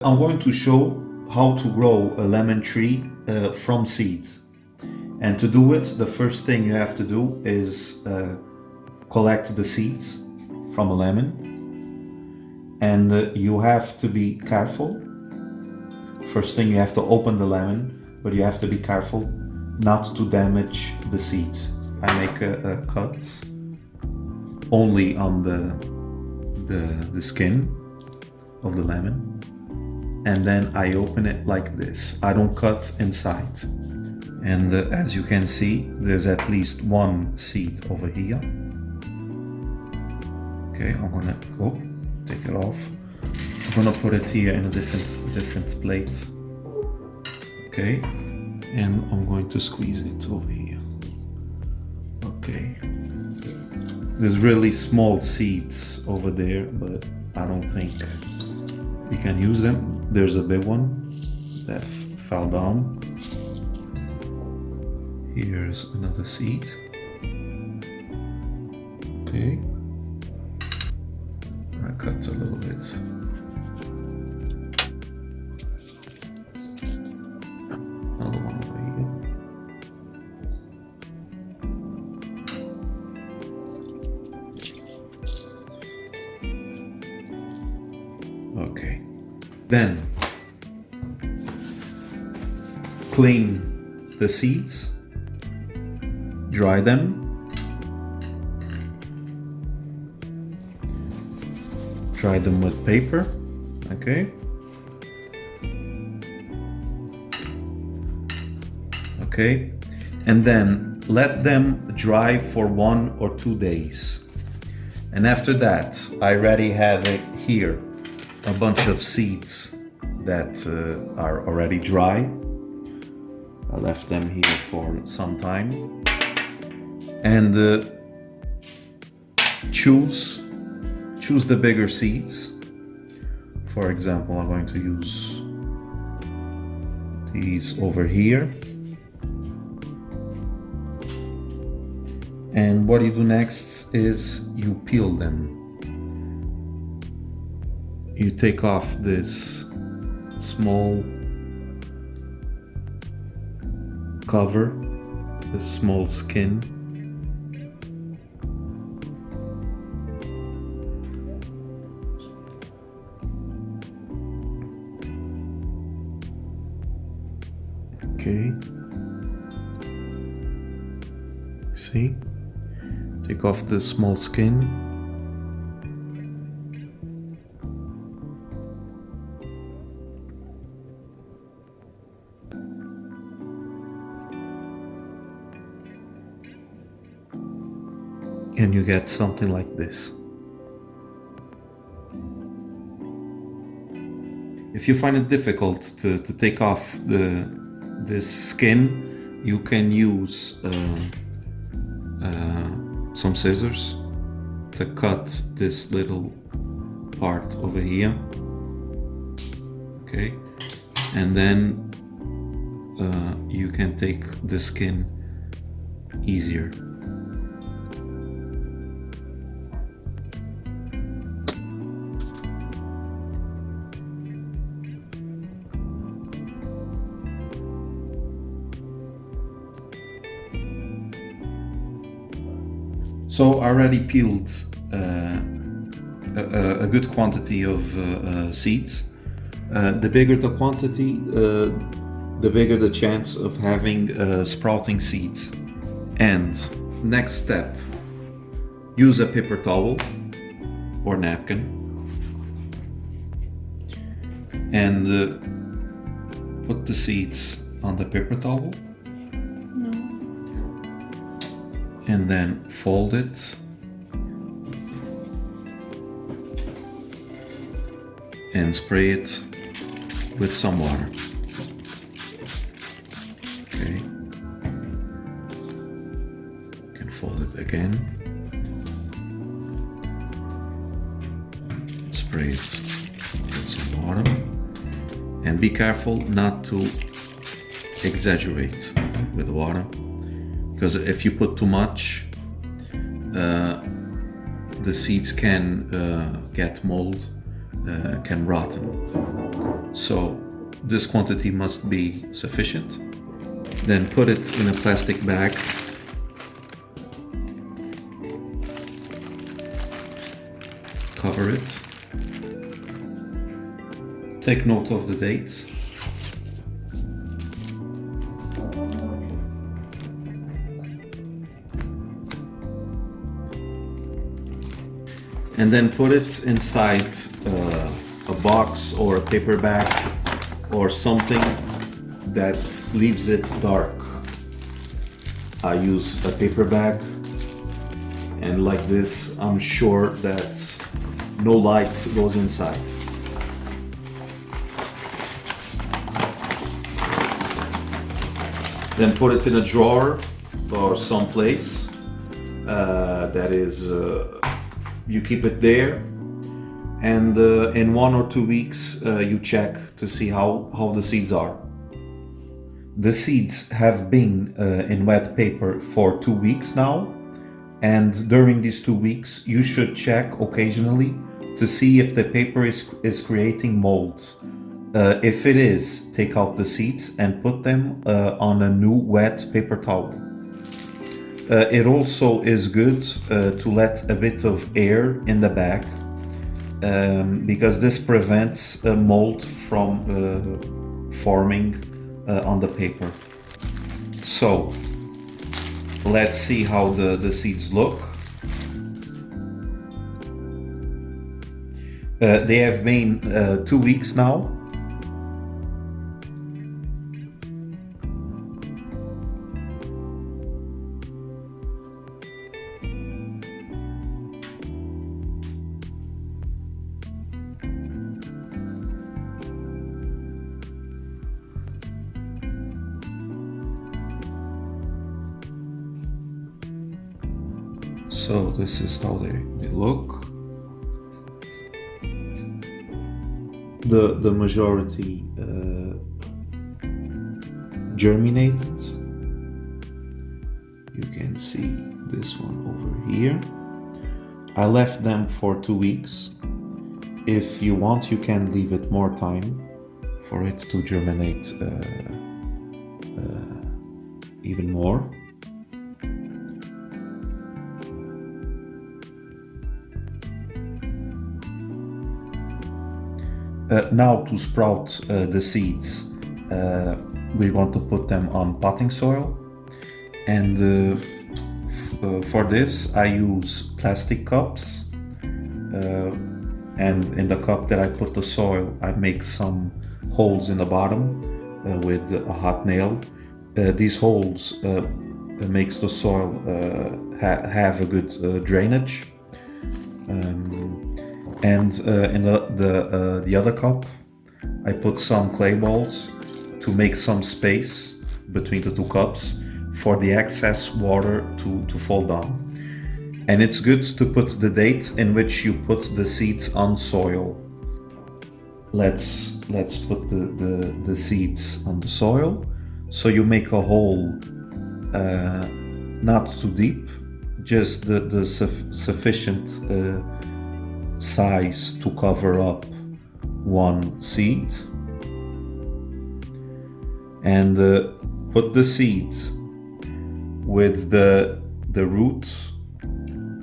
I'm going to show how to grow a lemon tree from seeds. And to do it, the first thing you have to do is collect the seeds from a lemon. And you have to be careful. First thing, you have to open the lemon, but you have to be careful not to damage the seeds. I make a cut only on the skin of the lemon. And then I open it like this. I don't cut inside. And as you can see, there's at least one seed over here. Okay, I'm gonna take it off. I'm gonna put it here in a different plate. Okay, and I'm going to squeeze it over here. Okay, there's really small seeds over there, but I don't think we can use them. There's a big one that fell down. Here's another seed. Okay. I cut a little bit. Another one over here. Okay. Then clean the seeds, dry them, dry them with paper, okay? Okay, and then let them dry for 1 or 2 days. And after that, I already have it here, a bunch of seeds that are already dry. I left them here for some time. And choose the bigger seeds. For example, I'm going to use these over here. And what you do next is you peel them. You take off this small cover, this small skin. Okay. See? Take off the small skin. And you get something like this. If you find it difficult to take off this skin, you can use some scissors to cut this little part over here. Okay, and then you can take the skin easier. So I already peeled a good quantity of seeds. The bigger the quantity, the bigger the chance of having sprouting seeds. And next step, use a paper towel or napkin and put the seeds on the paper towel. And then fold it and spray it with some water. Okay. You can fold it again. Spray it with some water. And be careful not to exaggerate with the water. Because if you put too much, the seeds can get mold, can rotten. So this quantity must be sufficient. Then put it in a plastic bag. Cover it. Take note of the date. And then put it inside a box or a paper bag or something that leaves it dark. I use a paper bag, and like this I'm sure that no light goes inside. Then put it in a drawer or someplace that is you keep it there, and in 1 or 2 weeks you check to see how the seeds are. The seeds have been in wet paper for 2 weeks now, and during these 2 weeks you should check occasionally to see if the paper is creating mold. If it is, take out the seeds and put them on a new wet paper towel. It also is good to let a bit of air in the bag, because this prevents mold from forming on the paper. So let's see how the seeds look. They have been 2 weeks now. So this is how they look. The majority germinated. You can see this one over here. I left them for 2 weeks. If you want, you can leave it more time for it to germinate even more. Now to sprout the seeds, we're going to put them on potting soil, and for this I use plastic cups, and in the cup that I put the soil I make some holes in the bottom with a hot nail. These holes makes the soil have a good drainage. And in the other cup, I put some clay balls to make some space between the two cups for the excess water to fall down. And it's good to put the date in which you put the seeds on soil. Let's put the seeds on the soil. So you make a hole, not too deep, just the sufficient size to cover up one seed, and put the seed with the root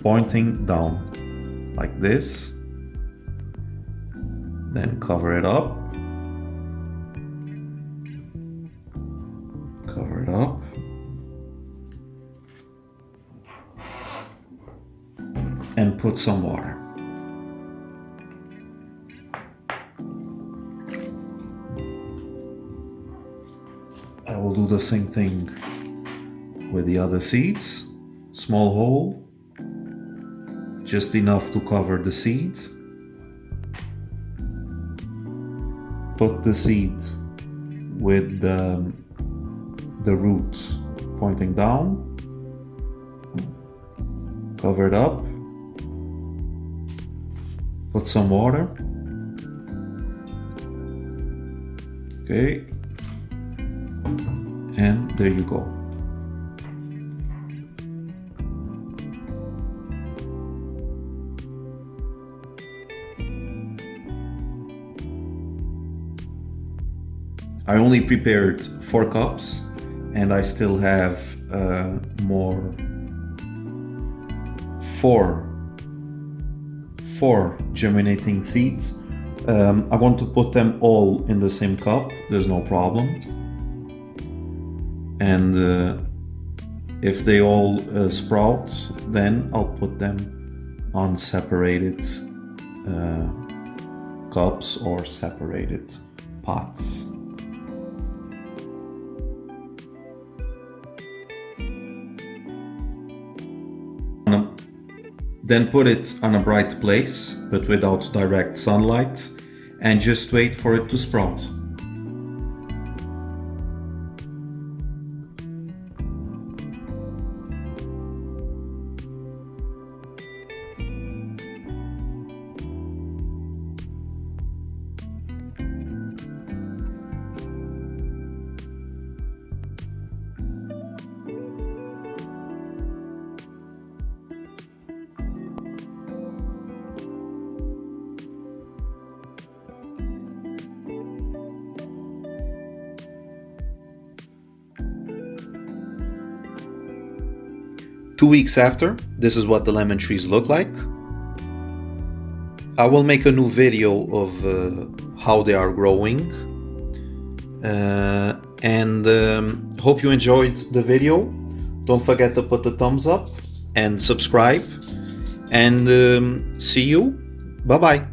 pointing down like this, then cover it up, and put some water. I will do the same thing with the other seeds. Small hole, just enough to cover the seed. Put the seed with the root pointing down, cover it up, put some water. Okay. And there you go. I only prepared 4 cups and I still have four germinating seeds. I want to put them all in the same cup, there's no problem. And if they all sprout, then I'll put them on separated cups or separated pots. Then put it on a bright place, but without direct sunlight, and just wait for it to sprout. Two weeks after, this is what the lemon trees look like. I will make a new video of how they are growing. Hope you enjoyed the video. Don't forget to put the thumbs up and subscribe. And see you. Bye bye.